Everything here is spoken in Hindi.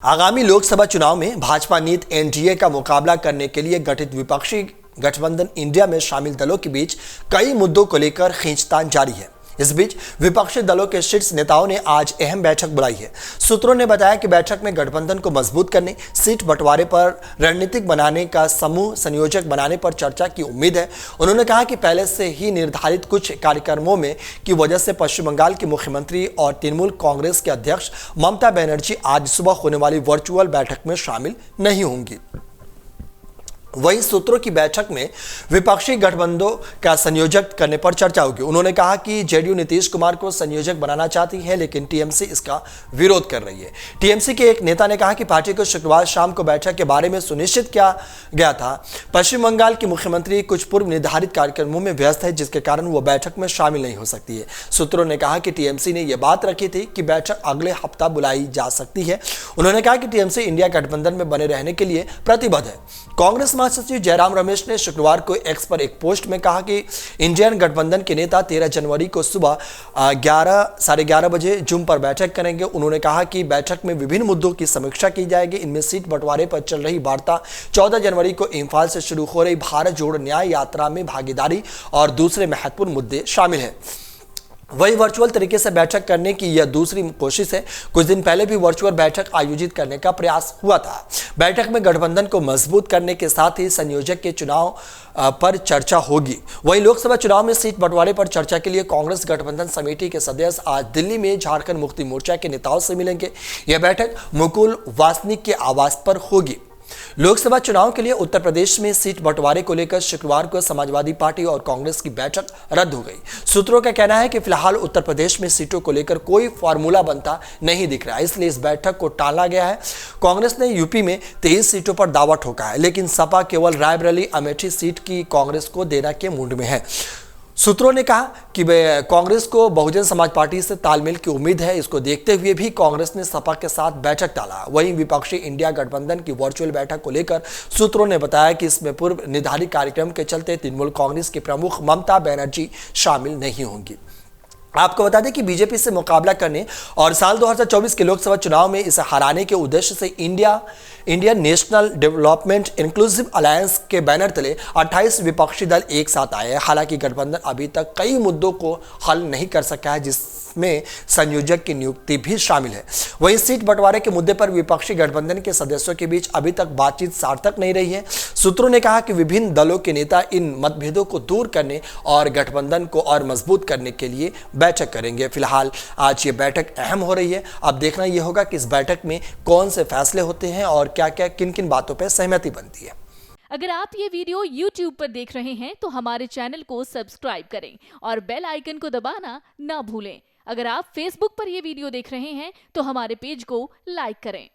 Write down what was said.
आगामी लोकसभा चुनाव में भाजपा नीत एनडीए का मुकाबला करने के लिए गठित विपक्षी गठबंधन इंडिया में शामिल दलों के बीच कई मुद्दों को लेकर खींचतान जारी है। इस बीच विपक्षी दलों के शीर्ष नेताओं ने आज अहम बैठक बुलाई है। सूत्रों ने बताया कि बैठक में गठबंधन को मजबूत करने, सीट बंटवारे पर रणनीतिक बनाने का समूह संयोजक बनाने पर चर्चा की उम्मीद है। उन्होंने कहा कि पहले से ही निर्धारित कुछ कार्यक्रमों में की वजह से पश्चिम बंगाल के मुख्यमंत्री और तृणमूल कांग्रेस के अध्यक्ष ममता बनर्जी आज सुबह होने वाली वर्चुअल बैठक में शामिल नहीं होंगी। वहीं सूत्रों की बैठक में विपक्षी गठबंधनों का संयोजक करने पर चर्चा होगी। उन्होंने कहा कि जेडीयू नीतीश कुमार को संयोजक बनाना चाहती है, लेकिन टीएमसी इसका विरोध कर रही है। टीएमसी के एक नेता ने कहा कि पार्टी को शुक्रवार शाम को बैठक के बारे में सुनिश्चित किया गया था। पश्चिम बंगाल की मुख्यमंत्री कुछ पूर्व निर्धारित कार्यक्रमों में व्यस्त है, जिसके कारण वो बैठक में शामिल नहीं हो सकती है। सूत्रों ने कहा कि टीएमसी ने यह बात रखी थी कि बैठक अगले हफ्ता बुलाई जा सकती है। उन्होंने कहा कि टीएमसी इंडिया गठबंधन में बने रहने के लिए प्रतिबद्ध है। कांग्रेस महासचिव जयराम रमेश ने शुक्रवार को एक्स पर एक पोस्ट में कहा कि इंडियन गठबंधन के नेता 13 जनवरी को सुबह 11 साढ़े 11 बजे जूम पर बैठक करेंगे। उन्होंने कहा कि बैठक में विभिन्न मुद्दों की समीक्षा की जाएगी। इनमें सीट बंटवारे पर चल रही वार्ता, 14 जनवरी को इम्फाल से शुरू हो रही भारत जोड़ो न्याय यात्रा में भागीदारी और दूसरे महत्वपूर्ण मुद्दे शामिल हैं। वही वर्चुअल तरीके से बैठक करने की यह दूसरी कोशिश है। कुछ दिन पहले भी वर्चुअल बैठक आयोजित करने का प्रयास हुआ था। बैठक में गठबंधन को मजबूत करने के साथ ही संयोजक के चुनाव पर चर्चा होगी। वहीं लोकसभा चुनाव में सीट बंटवारे पर चर्चा के लिए कांग्रेस गठबंधन समिति के सदस्य आज दिल्ली में झारखंड मुक्ति मोर्चा के नेताओं से मिलेंगे। यह बैठक मुकुल वासनिक के आवास पर होगी। लोकसभा चुनाव के लिए उत्तर प्रदेश में सीट बंटवारे को लेकर शुक्रवार को समाजवादी पार्टी और कांग्रेस की बैठक रद्द हो गई। सूत्रों का कहना है कि फिलहाल उत्तर प्रदेश में सीटों को लेकर कोई फार्मूला बनता नहीं दिख रहा है, इसलिए इस बैठक को टाला गया है। कांग्रेस ने यूपी में 23 सीटों पर दावा ठोका है, लेकिन सपा केवल रायबरेली अमेठी सीट की कांग्रेस को देने के मूड में है। सूत्रों ने कहा कि कांग्रेस को बहुजन समाज पार्टी से तालमेल की उम्मीद है। इसको देखते हुए भी कांग्रेस ने सपा के साथ बैठक टाला। वहीं विपक्षी इंडिया गठबंधन की वर्चुअल बैठक को लेकर सूत्रों ने बताया कि इसमें पूर्व निर्धारित कार्यक्रम के चलते तृणमूल कांग्रेस की प्रमुख ममता बनर्जी शामिल नहीं होंगी। आपको बता दें कि बीजेपी से मुकाबला करने और साल 2024 के लोकसभा चुनाव में इसे हराने के उद्देश्य से Indian national development inclusive alliance के बैनर तले 28 विपक्षी दल एक साथ आए हैं। हालांकि गठबंधन अभी तक कई मुद्दों को हल नहीं कर सका है, जिसमें संयोजक की नियुक्ति भी शामिल है। वहीं सीट बंटवारे के मुद्दे पर विपक्षी गठबंधन के सदस्यों के बीच अभी तक बातचीत सार्थक नहीं रही है। सूत्रों ने कहा कि विभिन्न दलों के नेता इन मतभेदों को दूर करने और गठबंधन को और मजबूत करने के लिए बैठक करेंगे। फिलहाल आज ये बैठक अहम हो रही है। अब देखना यह होगा कि इस बैठक में कौन से फैसले होते हैं और क्या क्या किन किन बातों पर सहमति बनती है। अगर आप ये वीडियो YouTube पर देख रहे हैं तो हमारे चैनल को सब्सक्राइब करें और बेल आइकन को दबाना ना भूलें। अगर आप Facebook पर ये वीडियो देख रहे हैं तो हमारे पेज को लाइक करें।